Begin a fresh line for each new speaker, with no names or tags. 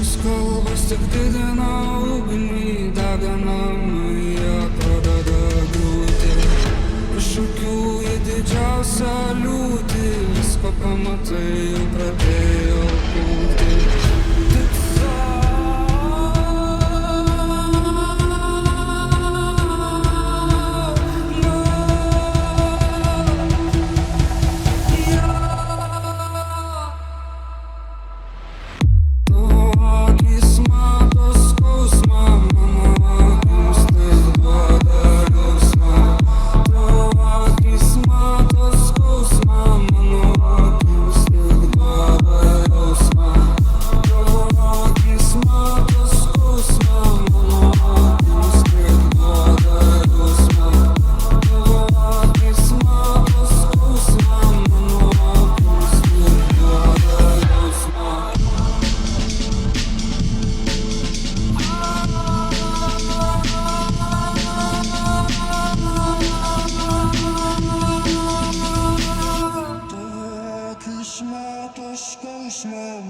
Šis kalbas tik didina ugnį, deganamai pradeda griūti. Iš akių į didžiausią liūtį, visko pamatai jau pradėjo pūti.
Skausmo